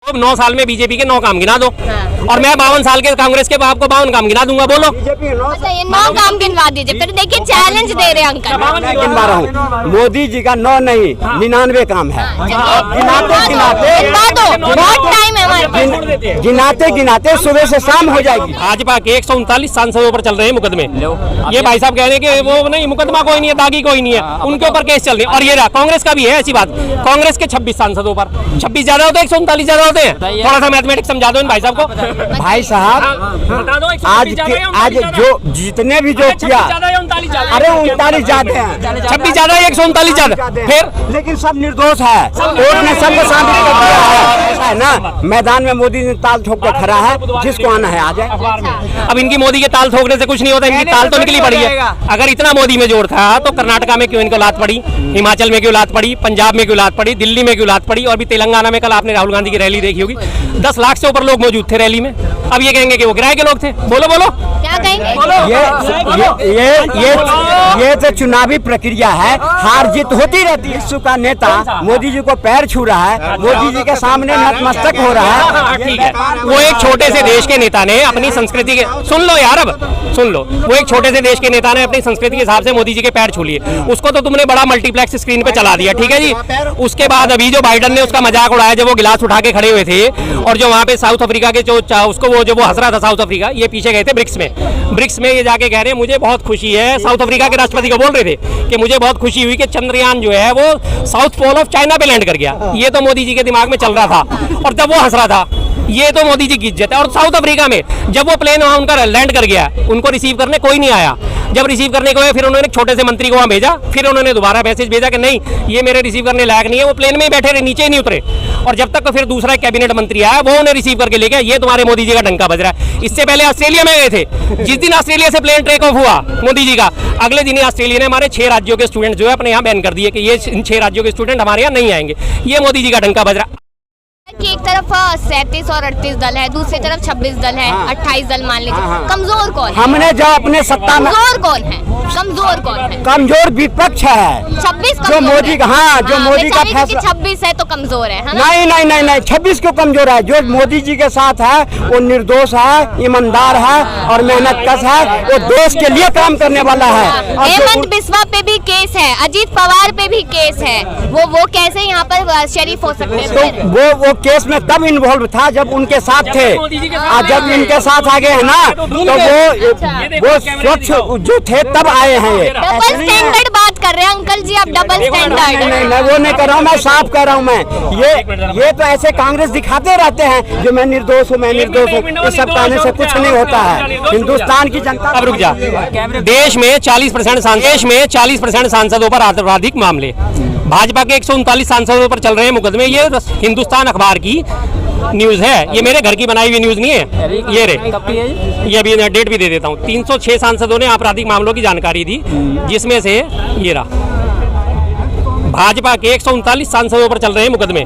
9 साल में बीजेपी के 9 काम गिना दो और मैं 52 साल के कांग्रेस के आपको 52 काम गिना दूंगा। बोलो अच्छा, ये 9 काम गिनवा दीजिए। फिर देखिए चैलेंज दे रहे हैं अंकल। मैं गिनवा रहा हूँ, मोदी जी का 9 नहीं 99 काम है। गिनाते गिनाते गिनवा दो, बहुत टाइम है हमारे पास। गिनाते गिनाते सुबह से शाम हो जाएगी। भाजपा के 139 सांसदों पर चल रहे हैं मुकदमे। ये भाई साहब कह रहे हैं कि वो नहीं, मुकदमा कोई नहीं है, दागी कोई नहीं है, उनके ऊपर केस चल रहे हैं। और ये रहा कांग्रेस का भी है ऐसी बात, कांग्रेस के 26 सांसदों पर 26 ज्यादा होते हैं 139 ज्यादा होते हैं। थोड़ा सा मैथमेटिक्स समझा दो इन भाई साहब को। भाई साहब बता दो आज जो जितने भी जो किया, अरे 39 ज्यादा है, 26 ज्यादा है 139 ज्यादा। फिर लेकिन सब निर्दोष है, कोर्ट ने सबको साबित कर दिया है। ऐसा है ना, मैदान में मोदी ने ताल ठोक के खड़ा है, जिसको आना है आ जाए। अब इनकी मोदी के ताल ठोकने से कुछ नहीं होता, इनकी ताल तो निकली पड़ी है। अगर इतना मोदी में जोर था तो कर्नाटका में क्यों इनको लात पड़ी, हिमाचल में क्यों लात पड़ी, पंजाब में क्यों लात पड़ी, दिल्ली में क्यों लात पड़ी, और भी तेलंगाना में कल आपने राहुल गांधी की रैली देखी होगी, 10 लाख से ऊपर लोग मौजूद थे रैली में। अब ये कहेंगे कि वो किराए के लोग थे। बोलो बोलो क्या कहेंगे? ये तो चुनावी प्रक्रिया है, हार जीत होती रहती है। विश्व का नेता मोदी जी को पैर छू रहा है, मोदी जी के सामने नतमस्तक हो रहा है। ठीक है, वो एक छोटे से देश के नेता ने अपनी संस्कृति के, सुन लो यार अब सुन लो, वो एक छोटे से देश के नेता ने अपनी संस्कृति के हिसाब से मोदी जी के पैर छू लिए। उसको तो तुमने बड़ा मल्टीप्लेक्स स्क्रीन पे चला दिया, ठीक है जी। उसके बाद अभी जो बाइडन ने उसका मजाक उड़ाया जब वो गिलास उठा के खड़े हुए थे, और जो वहाँ पे साउथ अफ्रीका के जो उसको वो हंस रहा था साउथ अफ्रीका, ये पीछे गए थे ब्रिक्स में ये जाके कह रहे हैं मुझे बहुत खुशी है, साउथ अफ्रीका के राष्ट्रपति को बोल रहे थे कि मुझे बहुत खुशी हुई कि चंद्रयान जो है वो साउथ पोल ऑफ चाइना पे लैंड कर गया। ये तो मोदी जी के दिमाग में चल रहा था, और जब वो हंस रहा था ये तो मोदी जी की इज्जत है। और साउथ अफ्रीका में जब वो प्लेन वहाँ उनका लैंड कर गया, उनको रिसीव करने कोई नहीं आया। जब रिसीव करने को आया फिर उन्होंने एक छोटे से मंत्री को वहाँ भेजा, फिर उन्होंने दोबारा मैसेज भेजा कि नहीं ये मेरे रिसीव करने लायक नहीं है। वो प्लेन में ही बैठे रहे, नीचे ही नहीं उतरे, और जब तक फिर दूसरा कैबिनेट मंत्री आया वो उन्हें रिसीव करके ले गया। ये तुम्हारे मोदी जी का डंका बज रहा है। इससे पहले ऑस्ट्रेलिया में गए थे, जिस दिन ऑस्ट्रेलिया से प्लेन टेक ऑफ हुआ मोदी जी का, अगले दिन ऑस्ट्रेलिया ने हमारे 6 राज्यों के स्टूडेंट जो है अपने यहाँ बैन कर दिए कि ये इन 6 राज्यों के स्टूडेंट हमारे यहाँ नहीं आएंगे। ये मोदी जी का डंका बज रहा है कि एक तरफ 37 और 38 दल है, दूसरी तरफ 26 दल है, 28 दल मान लीजिए। कमजोर कौन है? हमने जो अपने सत्ता में, कमजोर कौन है? कमजोर कौन है? कमजोर विपक्ष है 26 जो मोदी का, हाँ जो मोदी का फैसला। 26 है तो कमजोर है ना? नहीं 26 क्यों कमजोर है? जो मोदी जी के साथ है वो निर्दोष है, ईमानदार है और मेहनतकश है, वो देश के लिए काम करने वाला है। हेमंत बिस्वा पे भी केस है, अजीत पवार पे भी केस है, वो कैसे यहाँ पर शरीफ हो सकते हैं? वो केस में तब इन्वॉल्व था जब उनके साथ थे, और जब इनके साथ आ गए हैं ना तो वो स्वच्छ जो थे तब आए हैं। ये डबल स्टैंडर्ड बात कर रहे हैं अंकल जी, आप डबल स्टैंडर्ड। नहीं वो नहीं कर रहा हूँ, मैं साफ कर रहा हूँ। मैं ये तो ऐसे कांग्रेस दिखाते रहते हैं जो मैं निर्दोष हूँ, मैं निर्दोष हूँ। इस सब कहने से कुछ नहीं होता है। हिंदुस्तान की जनता, अब रुक जा, देश में 40% सांसदों पर आपराधिक मामले, भाजपा के 139 सांसदों पर चल रहे हैं मुकदमे। ये हिंदुस्तान अखबार की न्यूज है, ये मेरे घर की बनाई हुई न्यूज नहीं है। ये ये अभी डेट भी दे देता हूँ। 306 सांसदों ने आपराधिक मामलों की जानकारी दी, जिसमें से ये रहा भाजपा के 139 सांसदों पर चल रहे हैं मुकदमे।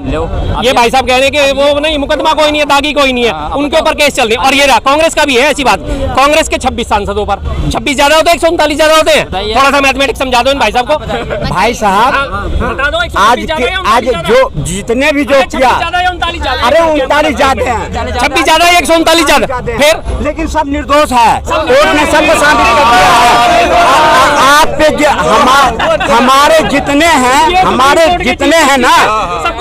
ये भाई साहब कह रहे हैं कि वो नहीं, मुकदमा कोई नहीं है, दागी कोई नहीं है, उनके ऊपर केस चल रहे हैं। और ये रहा कांग्रेस का भी है ऐसी बात, कांग्रेस के 26 सांसदों पर 26 ज्यादा होते हैं 139 ज्यादा होते हैं। थोड़ा सा मैथमेटिक्स समझा दो इन भाई साहब को। भाई साहब आज जो जितने भी जो किया, अरे 39 ज्यादा है, 26 ज्यादा है 139 ज्यादा। फिर लेकिन सब निर्दोष है, कोर्ट ने सबको साबित कर दिया है। आप पे हमारे जितने हैं ना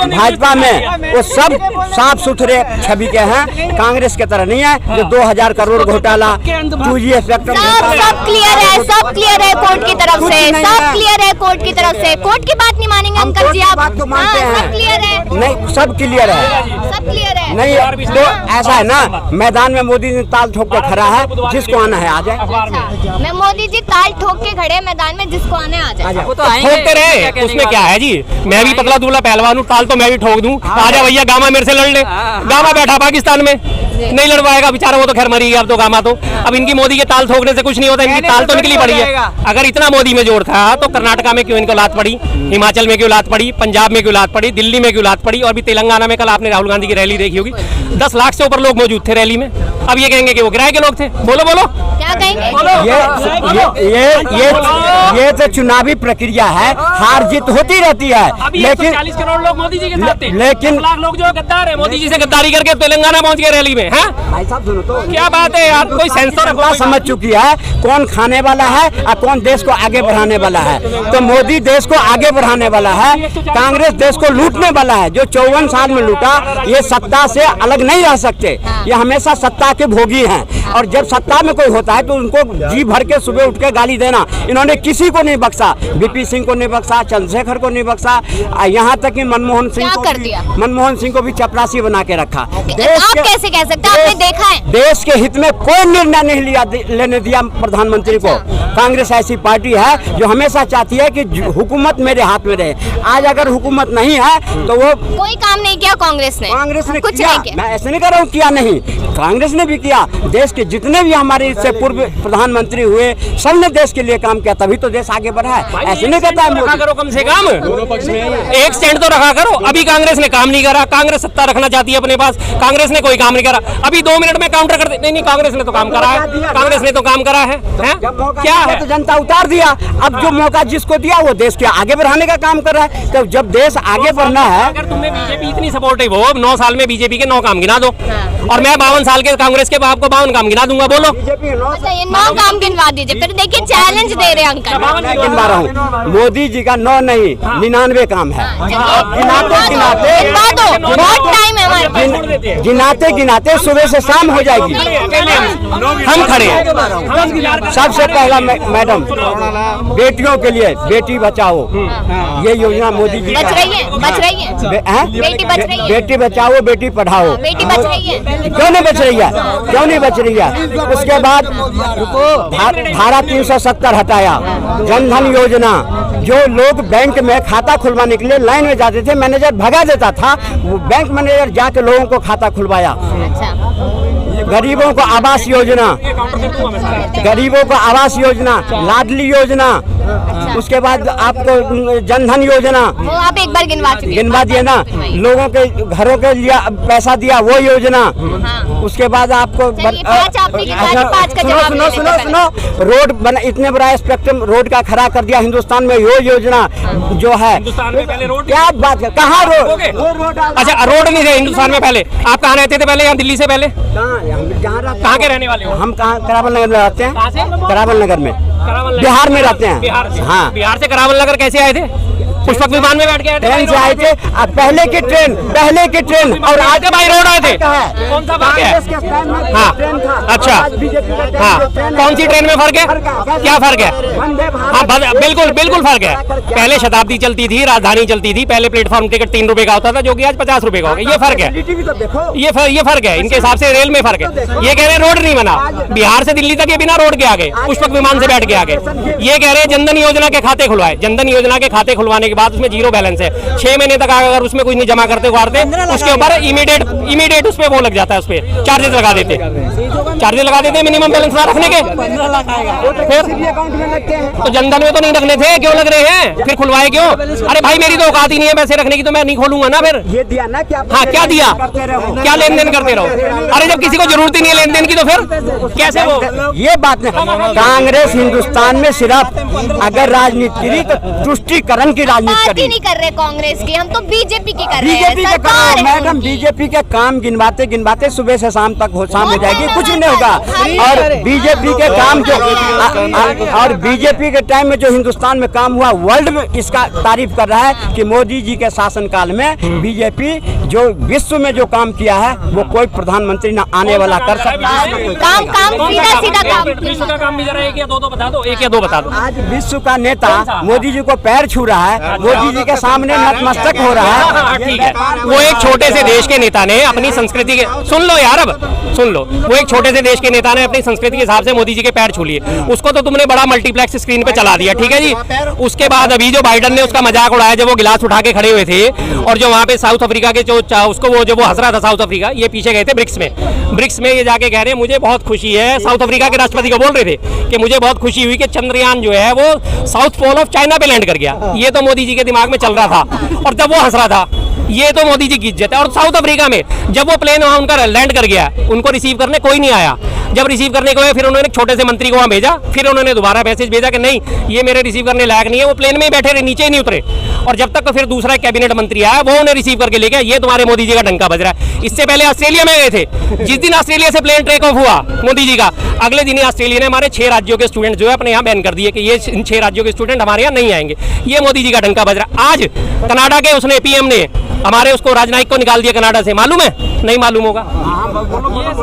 भाजपा में, वो सब साफ सुथरे छवि के हैं, कांग्रेस के तरह नहीं है जो 2000 करोड़ घोटाला, 2G स्पेक्ट्रम, सब क्लियर है, सब क्लियर है कोर्ट की तरफ से, सब क्लियर है कोर्ट की तरफ से। कोर्ट की बात नहीं मानेंगे अंकल जी आप? बात तो मानते हैं, सब क्लियर है, नहीं सब क्लियर है, सब क्लियर है। नहीं तो ऐसा है ना, मैदान में मोदी ने ताल ठोक के खड़ा है, जिसको आना है आ जाए। मैं मोदी जी ताल ठोक के खड़े मैदान में, जिसको आने आ जाए। ठोकते रहे, उसमें क्या है जी? मैं भी पतला दुबला पहलवान हूँ, ताल तो मैं भी ठोक दूं। आजा भैया गामा मेरे से लड़ ले, गामा बैठा पाकिस्तान में। नहीं लड़वाएगा बेचारा, वो तो खैर मरी गया, अब तो गामा तो। अब इनकी मोदी के ताल ठोकने से कुछ नहीं होता, इनकी ताल तो निकली पड़ी है। अगर इतना मोदी में जोर था तो कर्नाटका में क्यों इनको लात पड़ी, हिमाचल में क्यों लात पड़ी, पंजाब में क्यों लात पड़ी, दिल्ली में क्यों लात पड़ी, और भी तेलंगाना में कल आपने राहुल गांधी की रैली देखी होगी, 10 लाख से ऊपर लोग मौजूद थे रैली में। अब ये कहेंगे कि वो किराए के लोग थे। बोलो बोलो क्या कहेंगे? ये तो चुनावी प्रक्रिया है, हार जीत होती रहती है। लेकिन 40 करोड़ लोग मोदी जी के साथ थे, लेकिन लाख लोग जो गद्दार है मोदी जी से गद्दारी करके तेलंगाना पहुंच गए रैली में। भाई साहब सुनो तो, क्या बात है यार, कोई सेंस तो रखो। समझ चुकी है कौन खाने वाला है और कौन देश को आगे बढ़ाने वाला है। तो मोदी देश को आगे बढ़ाने वाला है, कांग्रेस देश को लूटने वाला है। जो 54 साल में लूटा, ये सत्ता से अलग नहीं रह सकते, ये हमेशा सत्ता के भोगी हैं। और जब सत्ता में कोई होता है तो उनको जी भर के सुबह उठ के गाली देना, इन्होंने किसी को नहीं बख्शा, बीपी सिंह को नहीं बख्शा, चंद्रशेखर को नहीं बख्शा, यहाँ तक कि मनमोहन सिंह को भी चपरासी बना के रखा। आप कैसे कह सकते हैं? आपने देखा है देश के हित में कोई निर्णय नहीं लेने दिया प्रधानमंत्री को। कांग्रेस ऐसी पार्टी है जो हमेशा चाहती है कि हुकूमत मेरे हाथ में रहे। आज अगर हुकूमत नहीं है तो वो कोई काम नहीं किया कांग्रेस ने कुछ किया। नहीं किया। मैं ऐसे नहीं कर रहा हूँ किया नहीं, कांग्रेस ने भी किया। देश के जितने भी हमारे इससे पूर्व प्रधानमंत्री हुए, सबने देश के लिए काम किया, तभी तो देश आगे बढ़ा है। ऐसे नहीं कहता है रखा करो, कम से कम एक स्टैंड तो रखा करो। अभी कांग्रेस ने काम नहीं करा, कांग्रेस सत्ता रखना चाहती है अपने पास, कांग्रेस ने कोई काम नहीं करा। अभी 2 मिनट में काउंटर कर दे, नहीं कांग्रेस ने तो काम करा है, कांग्रेस ने तो काम करा है, क्या है? तो जनता उतार दिया। अब जो मौका जिसको दिया वो देश के आगे बढ़ाने का काम कर रहा है। तो जब देश आगे बढ़ना है, अगर तुम्हें बीजेपी इतनी सपोर्टिव हो, 9 साल में बीजेपी के 9 काम गिना दो, और मैं 52 साल के कांग्रेस के आपको 52 काम गिना दूंगा। बोलो बीजेपी 9 काम गिनवा दीजिए, फिर देखिए चैलेंज दे रहे हैं अंकल। गिनवा रहा हूँ, मोदी जी का 9 नहीं 99 काम है। बहुत टाइम है हमारे पास। गिनाते गिनाते सुबह से शाम हो जाएगी। हम खड़े हैं। सबसे पहला मैडम, बेटियों के लिए बेटी बचाओ, ये योजना मोदी जी बच रही है बेटी बच रही है। बेटी बचाओ बेटी पढ़ाओ। बेटी बच रही है, क्यों नहीं बच रही है? क्यों नहीं बच रही है? उसके बाद धारा 370 हटाया, जनधन योजना, जो लोग बैंक में खाता खुलवाने के लिए लाइन में जाते थे, मैनेजर भगा देता था, वो बैंक मैनेजर जाके लोगों को खाता खुलवाया। गरीबों को आवास योजना, गरीबों को आवास योजना, लाडली योजना, उसके बाद आपको जनधन योजना, वो आप एक बार गिनवा दिए ना, लोगों के घरों के लिए पैसा दिया वो योजना। उसके बाद आपको सुनो, रोड बना, इतने बड़ा स्पेक्ट्रम रोड का खड़ा कर दिया हिंदुस्तान में, वो योजना जो है। क्या बात है, कहाँ रोड? अच्छा रोड नहीं थे हिंदुस्तान में पहले? आप कहाँ रहते थे पहले? यहाँ दिल्ली से पहले कहाँ के रहने वाले हो? हम कहाँ करावल नगर में रहते हैं। करावल नगर में, बिहार में रहते हैं। बिहार से? हाँ। बिहार से करावल नगर कैसे आए थे? पुष्पक विमान में बैठ गए? ट्रेन से आए थे। पहले की ट्रेन और आज भाई रोड आए थे। कौन सा फर्क है? हाँ अच्छा, हाँ कौन सी ट्रेन में फर्क है? क्या फर्क है? हाँ बिल्कुल फर्क है। पहले शताब्दी चलती थी, राजधानी चलती थी, पहले प्लेटफॉर्म टिकट 3 रुपए का होता था, जो कि आज 50 रुपए का हो गया। ये फर्क है, ये फर्क है इनके हिसाब से। रेल में फर्क है। ये कह रहे हैं रोड नहीं बना, बिहार से दिल्ली तक ये बिना रोड के आ गए, पुष्पक विमान से बैठ के आ गए। ये कह रहे हैं जनधन योजना के खाते खुलवाए। जनधन योजना के खाते खुलवाने के बाद उसमें 0 बैलेंस है, 6 महीने तक अगर उसमें कुछ नहीं जमा करते उसके ऊपर इमीडिएट उस पर वो लग जाता है, उस पर चार्जेस लगा देते मिनिमम बैलेंस ना रखने के। फिर तो जनधन में तो नहीं रखने थे, क्यों लग रहे हैं? फिर खुलवाए क्यों? अरे भाई मेरी तो औकात ही नहीं है पैसे रखने की, तो मैं नहीं खोलूंगा ना। फिर ये दिया ना क्या? हाँ क्या दिया? क्या लेन देन करते रहो? अरे जब किसी को जरूरत ही नहीं है लेन देन की तो फिर कैसे वो? ये बात नहीं। कांग्रेस हिंदुस्तान में सिर्फ अगर राजनीति की तो तुष्टीकरण की राजनीति नहीं कर रहे कांग्रेस की, हम तो बीजेपी की कर रहे हैं। बीजेपी के काम मैडम, बीजेपी के काम गिनवाते गिनवाते सुबह से शाम तक शाम हो जाएगी, कुछ नहीं होगा। और बीजेपी के काम जो और बीजेपी के टाइम में जो हिंदुस्तान में काम हुआ, वर्ल्ड में इसका तारीफ कर रहा है कि मोदी जी के शासनकाल में बीजेपी जो विश्व में जो काम किया है वो कोई प्रधानमंत्री न आने वाला कर सकता है। विश्व का काम भी जरा एक या दो बता दो, एक या दो बता दो। आज विश्व का नेता मोदी जी को पैर छू रहा है, मोदी जी के सामने नतमस्तक हो रहा है। हाँ, ठीक है। वो एक छोटे से देश के नेता ने अपनी संस्कृति के, सुन लो यार, अब सुन लो, वो एक छोटे से देश के नेता ने अपनी संस्कृति के हिसाब से मोदी जी के पैर छू लिए। उसको तो तुमने बड़ा मल्टीप्लेक्स स्क्रीन पे चला दिया, ठीक है जी। उसके बाद अभी जो बाइडन ने उसका मजाक उड़ाया जब वो गिलास उठा के खड़े हुए थे, और जो वहाँ पे साउथ अफ्रीका के जो उसको वो हंस रहा था साउथ अफ्रीका, ये पीछे गए थे ब्रिक्स में ये जाके कह रहे हैं मुझे बहुत खुशी है, साउथ अफ्रीका के राष्ट्रपति को बोल रहे थे कि मुझे बहुत खुशी हुई कि चंद्रयान जो है वो साउथ पोल ऑफ चाइना पे लैंड कर गया। ये तो मोदी जी के दिमाग में चल रहा था, और जब वो हंस रहा था, ये तो मोदी जी की इज्जत है। और साउथ अफ्रीका में जब वो प्लेन वहाँ उनका लैंड कर गया, उनको रिसीव करने कोई नहीं आया। जब रिसीव करने को आया, फिर उन्होंने एक छोटे से मंत्री को वहाँ भेजा, फिर उन्होंने दोबारा मैसेज भेजा कि नहीं ये मेरे रिसीव करने लायक नहीं है। वो प्लेन में ही बैठे रहे, नीचे ही नहीं उतरे। और जब तक तो फिर दूसरा कैबिनेट मंत्री आया, वो उन्हें रिसीव करके ले गया। ये तुम्हारे मोदी जी का डंका बज रहा है। इससे पहले ऑस्ट्रेलिया में गए थे, जिस दिन ऑस्ट्रेलिया से प्लेन टेक ऑफ हुआ मोदी जी का, अगले दिन ही ऑस्ट्रेलिया ने हमारे 6 राज्यों के स्टूडेंट जो है अपने यहाँ बैन कर दिए कि ये इन 6 राज्यों के स्टूडेंट हमारे यहाँ नहीं आएंगे। ये मोदी जी का डंका बज रहा है। आज कनाडा के उसने पीएम ने हमारे उसको राजनायिक को निकाल दिया कनाडा से, मालूम है? नहीं मालूम होगा।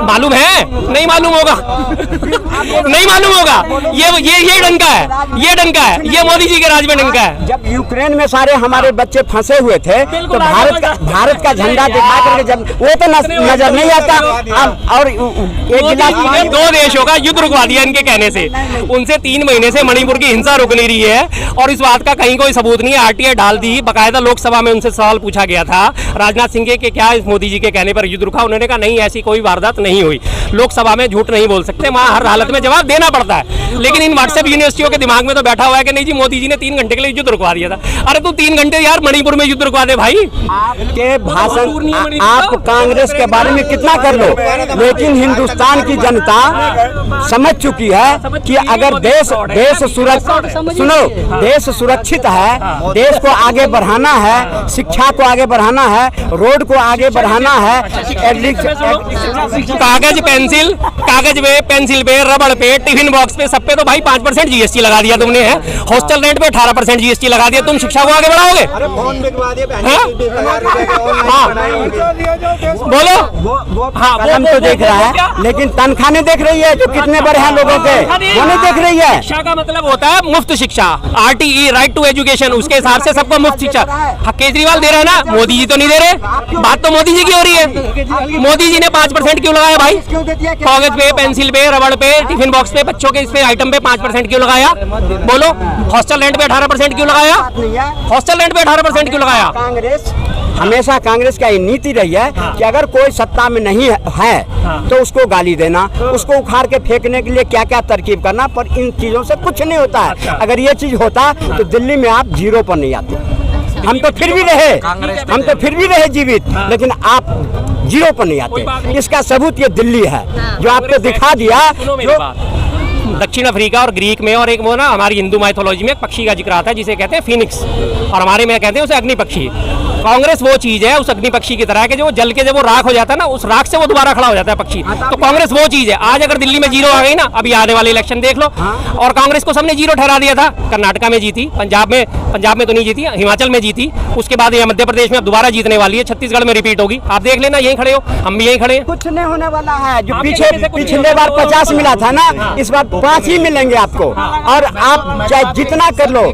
मालूम है? नहीं मालूम होगा। नहीं मालूम होगा। ये डंका है, ये डंका है, ये मोदी जी के राज में डंका है। जब यूक्रेन में सारे हमारे बच्चे फंसे हुए थे तो भारत का झंडा दिखा करके जब वो तो नजर नहीं आता। और एक 2 देशों का युद्ध रुकवा दिया इनके कहने से। उनसे 3 महीने से मणिपुर की हिंसा रुक नहीं रही है, और इस बात का कहीं कोई सबूत नहीं है। आरटीआई डाल दी, बकायदा लोकसभा में उनसे सवाल पूछा गया था राजनाथ सिंह के कि क्या इस मोदी जी के कहने पर युद्ध रुका। उन्होंने कहा नहीं, ऐसी कोई वारदात नहीं हुई। लोकसभा में झूठ नहीं बोल सकते, वहाँ हर हालत में जवाब देना पड़ता है। लेकिन इन व्हाट्सएप यूनिवर्सिटियों के दिमाग में तो बैठा हुआ है कि नहीं जी मोदी जी ने 3 घंटे के लिए युद्ध रुकवा दिया था। अरे तू 3 घंटे यार मणिपुर में युद्ध रुकवा दे भाई। आपके भाषण आप कांग्रेस के बारे में कितना कर लो, लेकिन हिंदुस्तान की जनता समझ चुकी है कि अगर देश सुरक्षित है, देश को आगे बढ़ाना है, शिक्षा को आगे बढ़ाना है, रोड को आगे बढ़ाना है, कागज पे, पेंसिल पे, रबड़ पे, टिफिन बॉक्स पे, सब पे तो भाई 5% जीएसटी लगा दिया तुमने है। हॉस्टल रेंट पे 18% जीएसटी लगा दिया। तुम शिक्षा को आगे बढ़ाओगे? बोलो। हाँ, कदम तो देख रहा है, लेकिन तनख्वाह नहीं देख रही है जो कितने बड़े हैं लोगों के, वो नहीं देख रही है। शिक्षा का मतलब होता है मुफ्त शिक्षा, RTE, राइट टू एजुकेशन, उसके हिसाब से सबको मुफ्त शिक्षा। हाँ, केजरीवाल दे रहे हैं ना, मोदी जी तो नहीं दे रहे। बात तो मोदी जी की हो रही है। मोदी जी ने 5% क्यों लगाया भाई? कागज पे, पेंसिल पे, रबड़ पे, टिफिन बॉक्स पे, बच्चों के इस पे आइटम पे 5% क्यों लगाया? बोलो। हॉस्टल रेंट पे 18% क्यों लगाया? हॉस्टल रेंट पे 18% क्यों लगाया? हमेशा कांग्रेस का ये नीति रही है कि अगर कोई सत्ता में नहीं है तो उसको गाली देना, उसको उखाड़ के फेंकने के लिए क्या क्या तरकीब करना, पर इन चीजों से कुछ नहीं होता है। अगर ये चीज होता तो दिल्ली में आप 0 पर नहीं आते। हम तो फिर भी रहे जीवित, लेकिन आप 0 पर नहीं आते। इसका सबूत ये दिल्ली है जो आपको दिखा दिया। दक्षिण अफ्रीका और ग्रीक में, और एक वो ना हमारी हिंदू माइथोलॉजी में एक पक्षी का जिक्र आता है जिसे कहते हैं फिनिक्स, और हमारे में कहते हैं उसे अग्नि पक्षी। कांग्रेस वो चीज है उस अग्नि पक्षी की तरह के जो जल के जब वो राख हो जाता है ना, उस राख से वो दोबारा खड़ा हो जाता है पक्षी। तो कांग्रेस वो चीज है। आज अगर दिल्ली में 0 आ गई ना, अभी आने वाले इलेक्शन देख लो, और कांग्रेस को सबने 0 ठहरा दिया था। कर्नाटका में जीती, पंजाब में तो नहीं जीती, हिमाचल में जीती, उसके बाद ये मध्य प्रदेश में अब दोबारा जीतने वाली है, छत्तीसगढ़ में रिपीट होगी। आप देख लेना, यहीं खड़े हो, हम भी यहीं खड़े हैं। कुछ नहीं होने वाला है। जो पिछले बार 50 मिला था ना, इस बार 5 ही मिलेंगे आपको, और आप चाहे जितना कर लो।